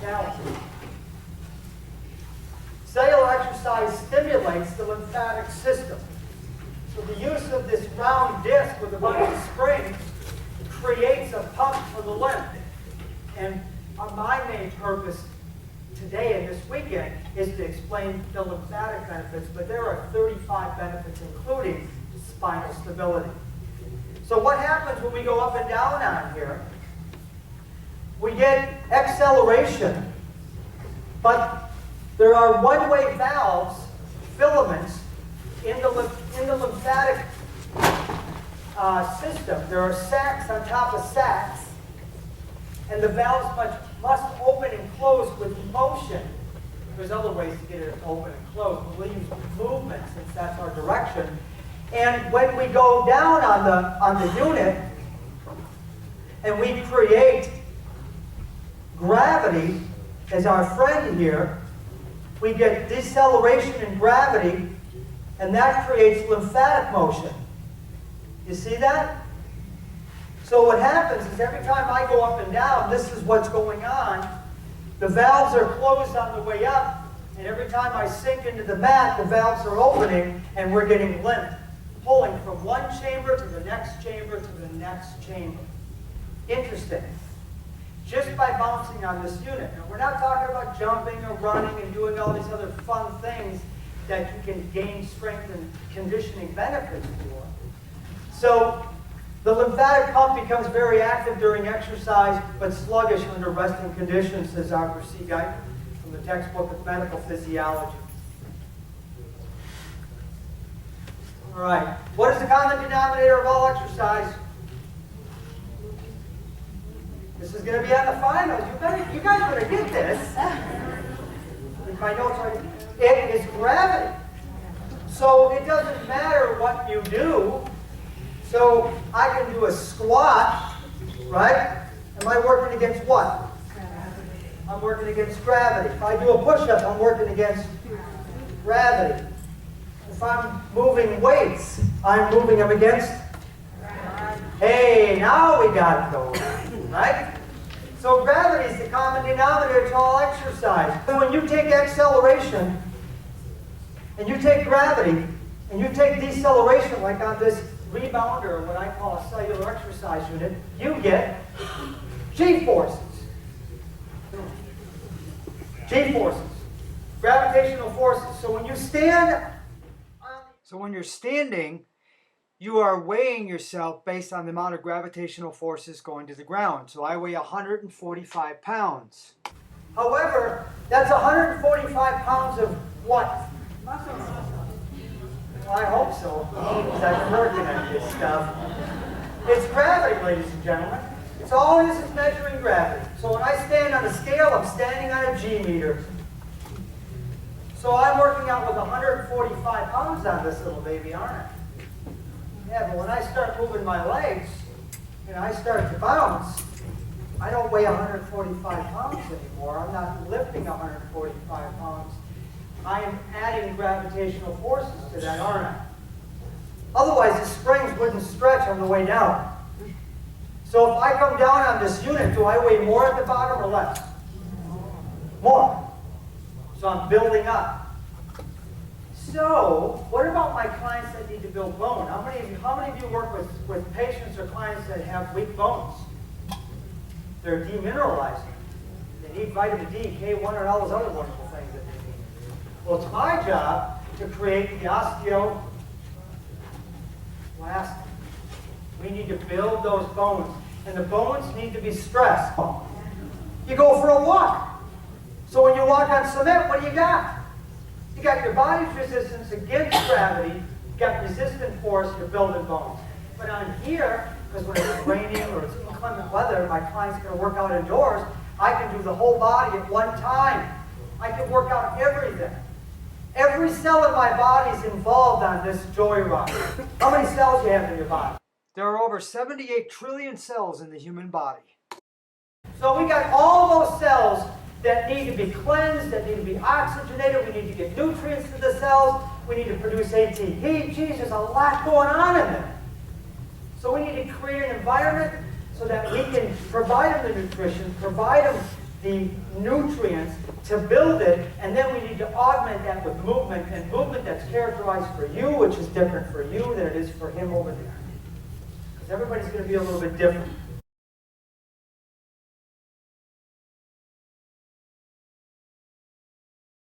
challenge. Cellular exercise stimulates the lymphatic system. So the use of this round disc with a bunch of springs creates a pump for the lymph. And my main purpose today and this weekend is to explain the lymphatic benefits, but there are 35 benefits including spinal stability. So what happens when we go up and down on here? We get acceleration, but there are one-way valves, filaments, in the lymphatic system. There are sacs on top of sacs, and the valves must open and close with motion. There's other ways to get it to open and close, but we'll use movement since that's our direction. And when we go down on the unit, and we create gravity as our friend here, we get deceleration in gravity, and that creates lymphatic motion. You see that? So what happens is every time I go up and down, this is what's going on. The valves are closed on the way up, and every time I sink into the mat, the valves are opening, and we're getting lymph pulling from one chamber to the next chamber to the next chamber. Interesting. Just by bouncing on this unit. Now, we're not talking about jumping or running and doing all these other fun things that you can gain strength and conditioning benefits for. So the lymphatic pump becomes very active during exercise, but sluggish under resting conditions, says Dr. Seaguy from the textbook of medical physiology. All right. What is the common denominator of all exercise? This is going to be on the finals. You guys better get this. If my notes are, it is gravity. So it doesn't matter what you do. So I can do a squat, right? Am I working against what? I'm working against gravity. If I do a push-up, I'm working against gravity. If I'm moving weights, I'm moving them against gravity. Hey, now we got it going, right? So gravity is the common denominator to all exercise. So when you take acceleration, and you take gravity, and you take deceleration, like on this rebounder, or what I call a cellular exercise unit, you get G-forces. G-forces. Gravitational forces. So when you stand... So when you're standing, you are weighing yourself based on the amount of gravitational forces going to the ground. So I weigh 145 pounds. However, that's 145 pounds of what? Muscle. Well, I hope so, because I've been working on this stuff. It's gravity, ladies and gentlemen. It's all it is measuring gravity. So when I stand on a scale, I'm standing on a G-meter. So I'm working out with 145 pounds on this little baby, aren't I? Yeah, but when I start moving my legs, and I start to bounce, I don't weigh 145 pounds anymore. I'm not lifting 145 pounds. I am adding gravitational forces to that, aren't I? Otherwise, the springs wouldn't stretch on the way down. So if I come down on this unit, do I weigh more at the bottom or less? More. So I'm building up. So, what about my clients that need to build bone? How many of you work with patients or clients that have weak bones? They're demineralizing. They need vitamin D, K1, and all those other wonderful things that they need. Well, it's my job to create the osteoblastic. We need to build those bones. And the bones need to be stressed. You go for a walk. So when you walk on cement, what do you got? You got your body's resistance against gravity. You got resistant force, you're building bones. But on here, because when it's raining or it's inclement weather, my client's going to work out indoors, I can do the whole body at one time. I can work out everything. Every cell in my body is involved on this joyride. How many cells do you have in your body? There are over 78 trillion cells in the human body. So we got all those cells that need to be cleansed, that need to be oxygenated. We need to get nutrients to the cells. We need to produce ATP. Geez, there's a lot going on in there. So we need to create an environment so that we can provide them the nutrition, provide them the nutrients to build it, and then we need to augment that with movement, and movement that's characterized for you, which is different for you than it is for him over there. Because everybody's going to be a little bit different.